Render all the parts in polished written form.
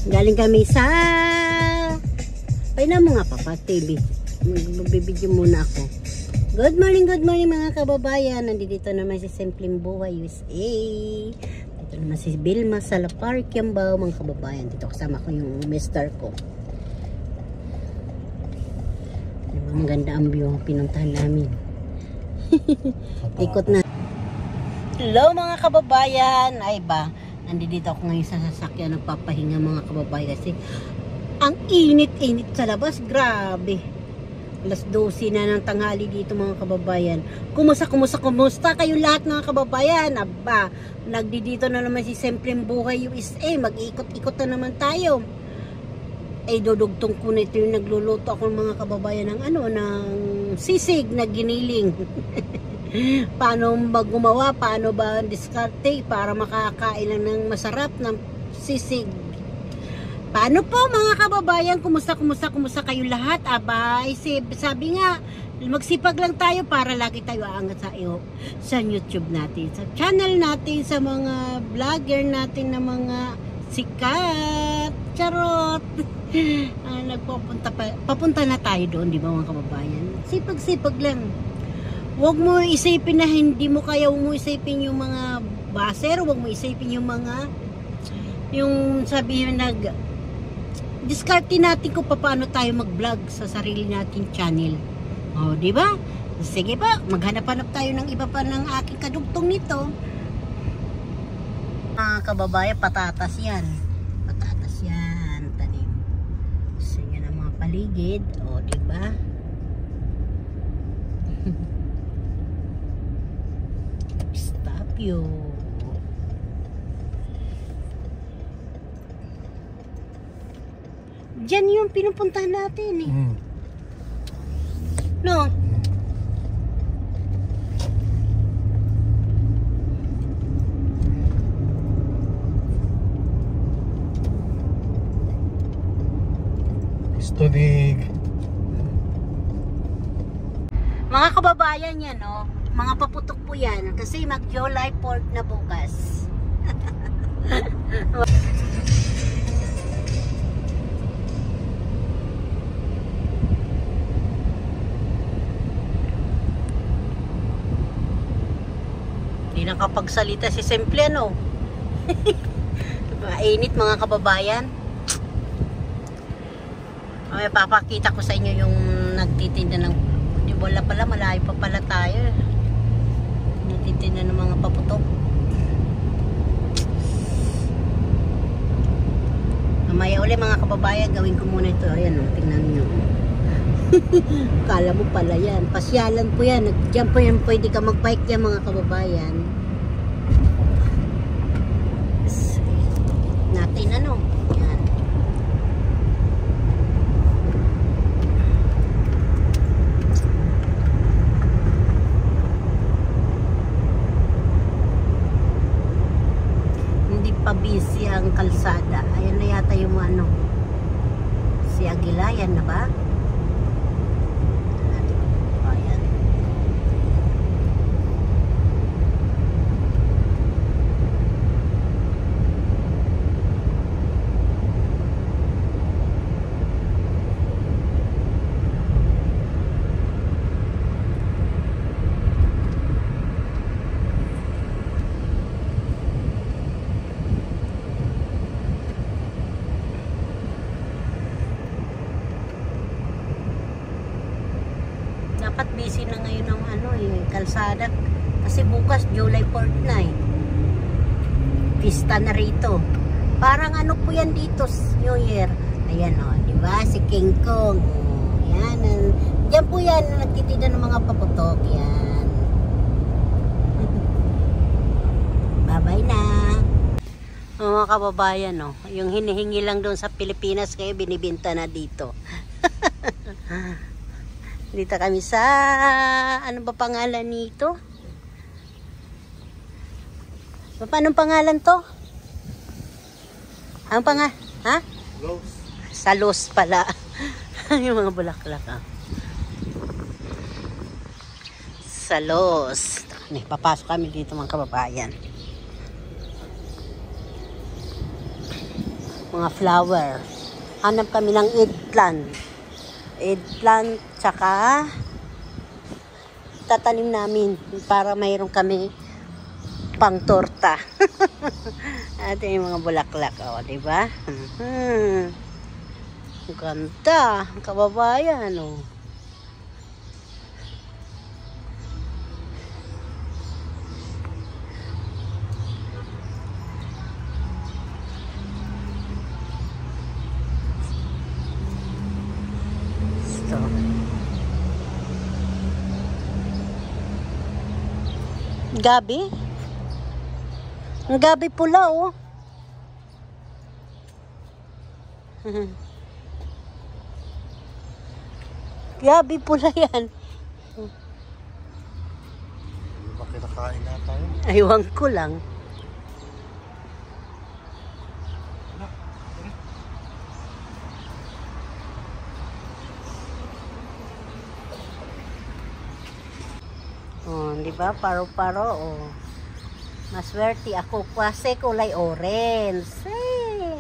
Galing kami sa paina mo nga papa TV. Magbibideo muna ako. Good morning mga kababayan. Nandito naman si Simpleng Buhay USA. Dito naman si Vilma sa La Park Yambao mga kababayan. Dito kasama ko yung mister ko. Maganda ang view ang pinuntahan namin. Ikot na. Hello mga kababayan. Ay ba, nandito ako ngayon sa sasakyan, nagpapahinga mga kababayan kasi ang init-init sa labas. Grabe. Alas 12 na ng tanghali dito mga kababayan. Kumusta kayo lahat mga kababayan? Aba, nagdidito na naman si Simpleng Buhay USA. Mag-ikot-ikot na naman tayo. Ay dudugtong ko na ito yung nagluluto ako ng mga kababayan ng ng sisig na giniling. Paano ba gumawa? Paano ba diskarte para makakain lang ng masarap ng sisig? Paano po mga kababayan? Kumusta kayo lahat? Abay, sabi nga, magsipag lang tayo para lagi tayo aangat sa YouTube natin, sa channel natin, sa mga vlogger natin na mga sikat. Charot. Papunta na tayo doon, di ba mga kababayan? Sipag lang. Huwag mo isipin na hindi mo kaya, huwag mo isipin yung mga baser, huwag mo isipin yung mga sabihin diskarte natin kung paano tayo mag-vlog sa sarili nating channel. O, di ba? Sige pa, maghanap-hanap tayo ng iba pa ng aking kadugtong nito. Mga kababayan, patatas yan. Patatas yan, tanim. So, yan ang mga paligid. O, di ba? Stop you. Diyan yung pinupuntahan natin eh. No? Tunig. Mga kababayan yan, no? Mga paputok po yan kasi mag-July 4 na bukas. Hindi nakapagsalita si Simple, no? Mainit mga kababayan. Ay, papakita ko sa inyo yung nagtitinda ng, di wala pala, malayo pa pala tayo. Nagtitinda ng mga paputok. Mamaya ulit mga kababayan, gawin ko muna ito. Ayan o, tingnan nyo. Kala mo pala yan. Pasyalan po yan. Diyan po yan, pwede ka mag-bike yan mga kababayan. Natin ano. Yan. Busy ang kalsada. Ayan na yata yung si Agilayan na ba? Ayan. Dapat busy na ngayon ng kalsada kasi bukas July 4 na eh. Pista na rito. Parang po yan dito, New Year. Ayan o, di ba? Si King Kong. Yan. Diyan po yan, nagtitinda ng mga paputok. Yan. Bye-bye na. Mga kababayan, no? Yung hinihingi lang doon sa Pilipinas kayo, binibinta na dito. Dito kami sa, ano ba pangalan nito? Paano pangalan to? Ang pangalan? Ha? Los. Sa Los pala. Yung mga bulaklak. Sa Los. Papasok kami dito mga kababayan. mga flower. Hanap kami ng eggplant. Eggplant, tsaka tatanim namin para mayroon kami pang torta. At yung mga bulaklak, o, diba? Ang ganda, ang kababayan, o. Gabi? Ang gabi pula, oh. Gabi pula yan. Ba kinakain na tayo? Aywan ko lang. Oh, di ba? Paro-paro, oh. Maswerte ako kasi kulay orange. Hey.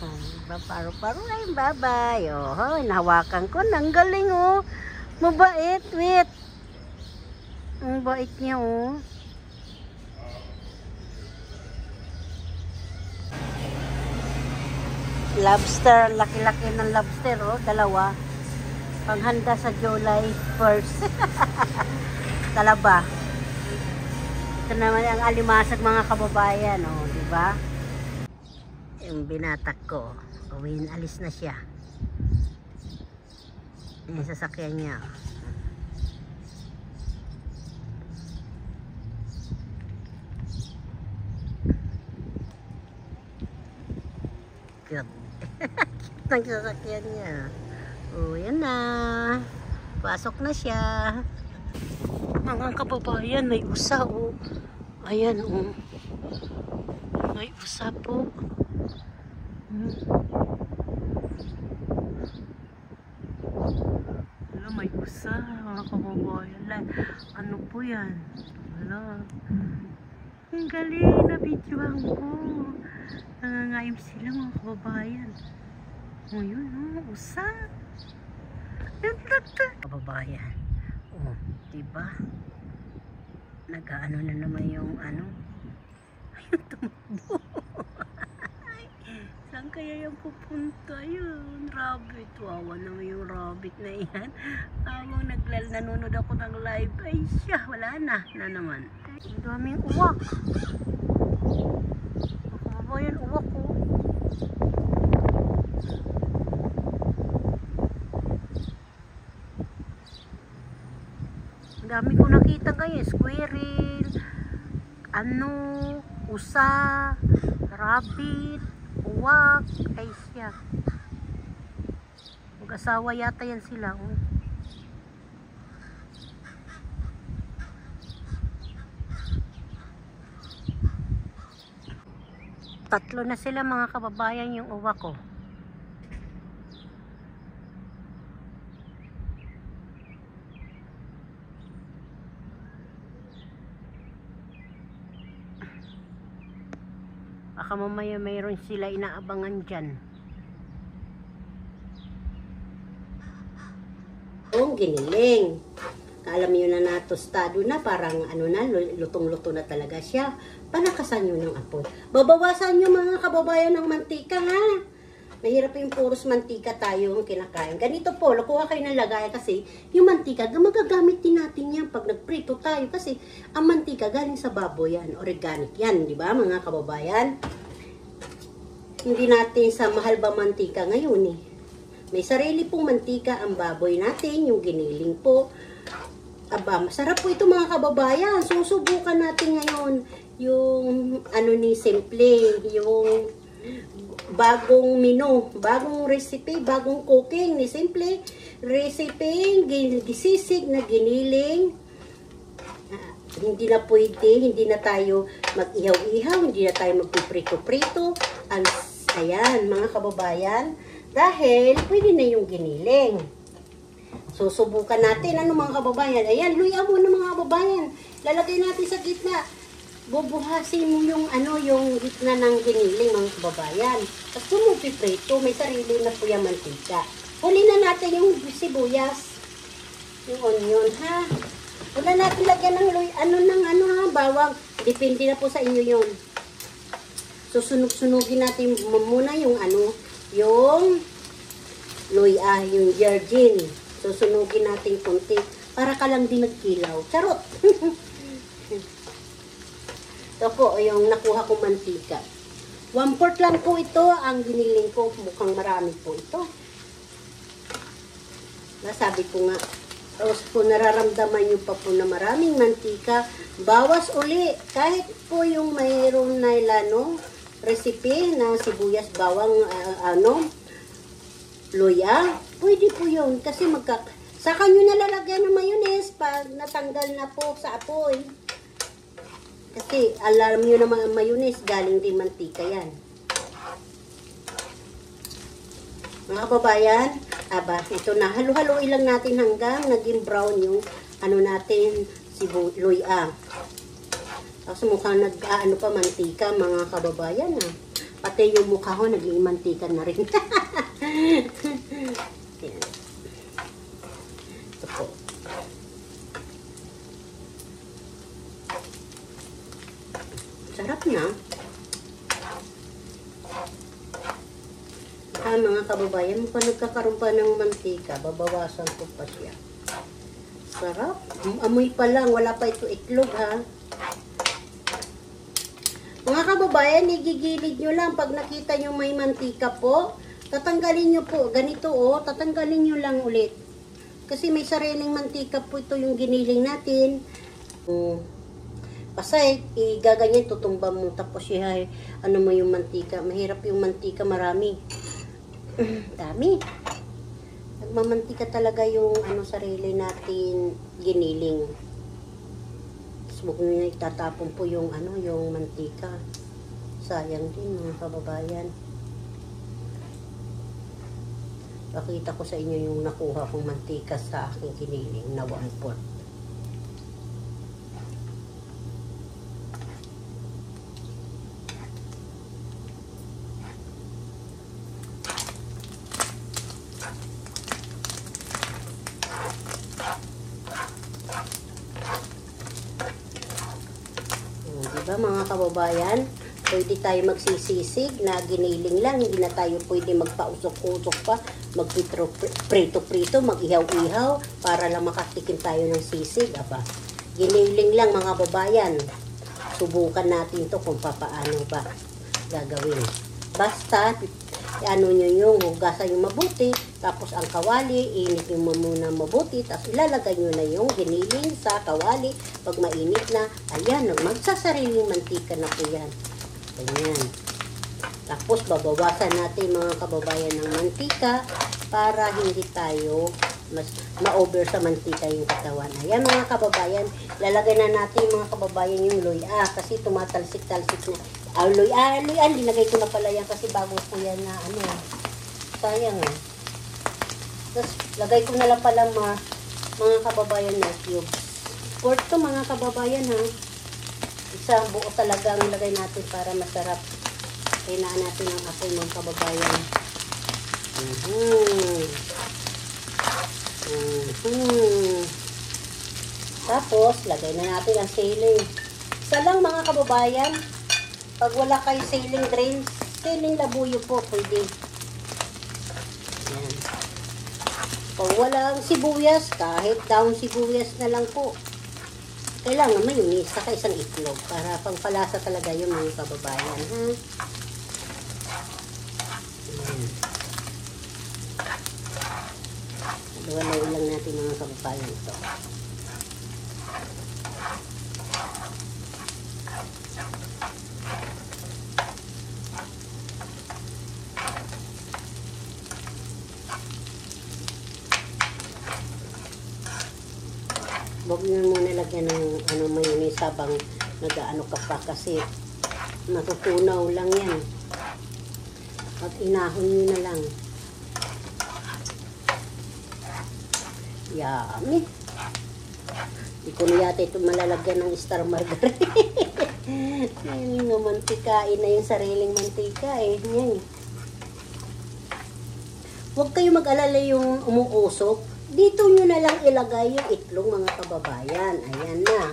Diba? Paro-paro ay babay. Oh, nahawakan ko. Ang galing, oh. Mabait, wait. Ang bait niya, oh. Lobster. Laki-laki ng lobster, oh. Dalawa. Panghanda sa July 1st. Talaba. Ito naman ang alimasag mga kababayan, oh, di ba? Yung binatak ko, alis na siya. Yung sasakyan niya. Cute. Cute ang sasakyan niya. Oh, yan na. Pasok na siya. Mga kababayan, may usa, oh. Ayan, oh. May usa po. Wala, may usa, mga kababayan. Ano po yan? Wala. Ang galing na videoan ko. Nangangaim sila, mga kababayan. O, yun, oh. Usa. Kababayan. Oh, diba? Nag-ano na naman yung ano. Ayun, tumakbo. Saan kaya yung pupunta yun? Rabbit. Wawa naman yung rabbit na yan. Habang nanonood ako ng live, ay siya, wala na. Na naman. Ang daming uwak. Kababayan, uwak ko. Ang dami ko nakita ngayon, squirrel, ano, usa, rabbit, uwak, ay siya. Mag-asawa yata yan sila, oh. Tatlo na sila mga kababayan yung uwak ko. Baka mamaya mayroon sila inaabangan dyan. Ang giniling. Alam nyo na natostado na, parang ano na, lutong-luto na talaga siya. Palakasan nyo ng apoy. Babawasan nyo mga kababayan ng mantika, ha? Mahirap yung puros mantika tayo ang kinakain. Ganito po, kuha kayo ng lagay kasi yung mantika, magagamit din natin yan pag nagprito tayo. Kasi ang mantika galing sa baboy yan, organic yan, di ba mga kababayan? Hindi natin sa mahal ba mantika ngayon eh. May sarili pong mantika ang baboy natin, yung giniling po. Aba, masarap po ito mga kababayan. Susubukan natin ngayon yung ano ni Simple, yung bagong menu, bagong recipe, bagong cooking ni Simple. Recipe, gisisig na giniling. Hindi na pwede, hindi na tayo mag-ihaw-ihaw, hindi na tayo magpiprito-prito. Ayan, mga kababayan, dahil pwede na yung giniling. Susubukan natin, ano mga kababayan. Ayan, luya mo na mga kababayan. Lalagay natin sa gitna. bubuhasin mo yung ano, yung gitna ng giniling, mga kababayan. Tapos kung mo piprito, may sarili na po yung mantika. Huli na natin yung sibuyas, yung onion, ha? Wala natin lagyan ng ha, bawang. Depende na po sa inyo yun. Susunog-sunugin natin muna yung yung luya, yung virgin. Susunugin natin konti para ka lang din nagkilaw. Charot! Ito po, yung nakuha kong mantika. 1/4 lang po ito, ang giniling ko. Mukhang marami po ito. Nasabi ko nga, tapos po nararamdaman nyo pa po na maraming mantika, bawas uli. Kahit po yung mayroon na recipe na sibuyas, bawang, luya, pwede po yun. Kasi saka nyo nalalagyan ng mayonnaise pag natanggal na po sa apoy. Kasi alam nyo na mga mayonnaise, galing din mantika yan. Mga kababayan, ito na. Halo-haloin lang natin hanggang naging brown yung natin, luya. Tapos mukhang nag-aano pa mantika, mga kababayan. Pati yung mukha ko, naging mantika na rin. Ito po. Sarap na. Mga kababayan, mukhang nagkakaroon pa ng mantika. Babawasan ko pa siya. Sarap. Amoy pa lang. Wala pa ito itlog, ha. Mga kababayan, igigilid nyo lang. Pag nakita nyo may mantika po, tatanggalin nyo po. Ganito, tatanggalin nyo lang ulit. Kasi may sariling mantika po ito yung giniling natin. Kasi igaganyan, tutumba mo. Tapos mo yung mantika. Mahirap yung mantika, marami. Dami. Nagmamantika talaga yung sarili natin giniling. Tapos huwag nyo itatapon po yung yung mantika. Sayang din, mga kababayan. Pakita ko sa inyo yung nakuha kong mantika sa aking giniling na 1/4. Diba mga kababayan, pwede tayo magsisisig na giniling lang, hindi na tayo pwede magpausok-usok pa, magprito-prito, mag-ihaw-ihaw para lang makatikim tayo ng sisig. Giniling lang mga kababayan. Subukan natin to kung paano ba gagawin. Basta nyo yung hugasan yung mabuti, tapos ang kawali, init nyo muna mabuti, tapos ilalagay nyo na yung giniling sa kawali. Pag mainit na, ayan, magsasariling mantika na po yan. Ganyan. Tapos babawasan natin mga kababayan ng mantika para hindi tayo ma-over sa mantika yung katawan. Ayan mga kababayan, lalagay na natin mga kababayan yung luya kasi tumatalsik-talsik na. Luya, linagay ko na pala yan kasi bago ko yan na sayang Tapos lagay ko na lang pala mga kababayan na cubes. Pork to mga kababayan Isang buo talaga ang lagay natin para masarap. Kailangan natin ang apoy mga kababayan. Tapos lagay na natin ang sili. Isa lang mga kababayan. Pag wala kayo siling greens, siling labuyo po pwede. Ayan. Pag walang sibuyas, kahit daon sibuyas na lang po. Kailangan mayonnaise saka isang itlog para pangpalasa talaga yung mga kababayan. Luwalaw lang natin mga kababayan ito. Huwag nyo muna lagyan ng mayonnaise habang nag-ano ka pa kasi matutunaw lang yan. At inahon nyo na lang. Yummy. Hindi ko na yata ito malalagyan ng star margarine. Yung mantikain na yung sariling mantika eh. Yan. Huwag kayo mag-alala yung umuusok. Dito nyo na lang ilagay yung itlog mga kababayan. Ayan na.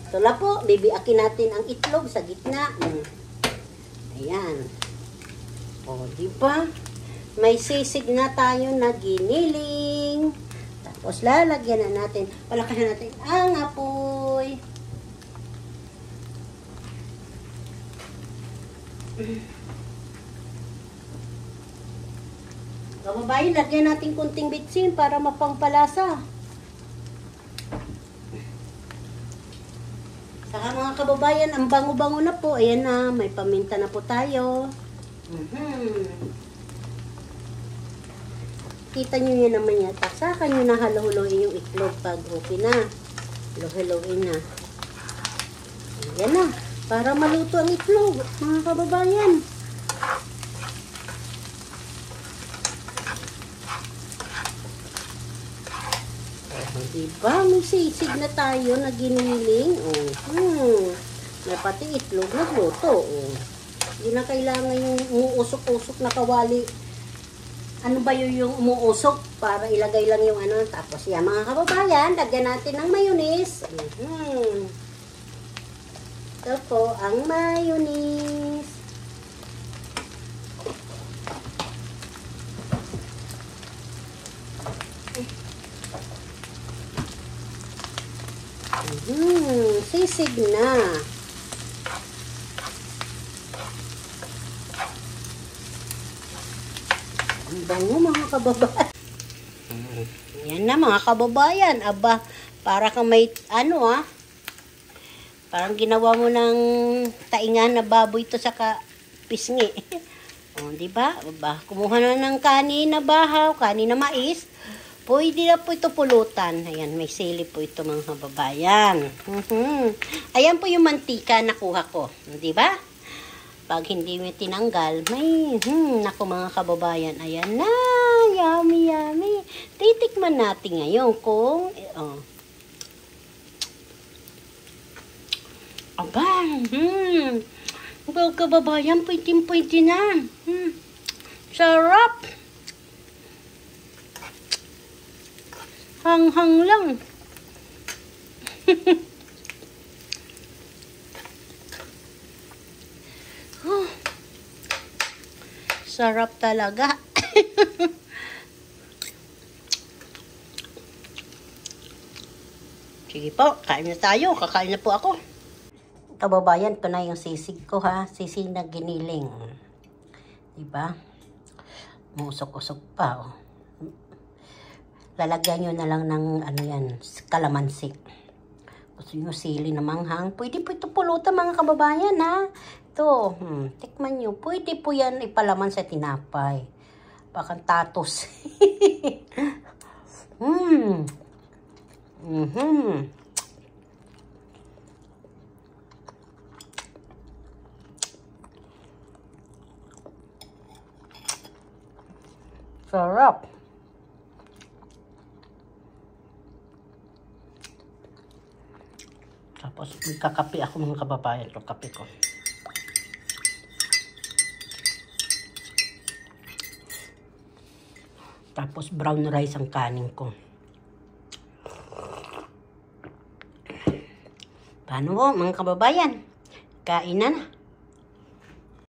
Ito na po, bibiakin natin ang itlog sa gitna. Ayan. O, diba? May sisig na tayo na giniling. Tapos lalagyan na natin. Palakasan natin ang apoy. Kababayan, lagyan natin kunting bitsin para mapangpalasa. Saka mga kababayan, ang bango-bango na po. Ayan na, may paminta na po tayo. Kita nyo yan naman yata. Saka nyo na halo-haloin yung itlog pag okay na. Halo-haloin na. Ayan na. Para maluto ang itlog, mga kababayan. Diba? May sisig na tayo na giniling. May pati itlog na luto. Hindi na kailangan yung umuusok-usok na kawali. Ano ba yung umuusok? Para ilagay lang yung ano. Tapos yan mga kababayan, lagyan natin ng mayonnaise. Ito po ang mayonnaise. Sisig na. Ang bango mga kababayan. Yan na mga kababayan. Aba, para kang may ano parang ginawa mo ng taingan na baboy to sa pisngi. O, di ba? Aba, kumuha na ng kanin na bahaw, kanin na mais. Pwede na po ito pulutan. Ayan, may sili po ito mga kababayan. Ayan po yung mantika na kuha ko. Di ba? Pag hindi mo tinanggal, may, naku mga kababayan. Ayan na, yummy, yummy. Titikman natin ngayon kung, aba, mga kababayan, pwede na. Sarap. Hanghang lang. Sarap talaga. Sige po, kain na tayo. Kakain na po ako. Kababayan, ito na yung sisig ko ha. Sisig na giniling. Diba? Musok-usok pa Lalagyan nyo na lang ng ano yan, kalamansi. Gusto nyo sili na manghang. Pwede po ito pulutan mga kababayan ha. Ito, tikman nyo. Pwede po yan ipalaman sa tinapay. Bakang tatos. Sarap. Tapos magkakape ako mga kababayan. Ito kape ko. Tapos brown rice ang kanin ko. Paano po mga kababayan? Kain na na.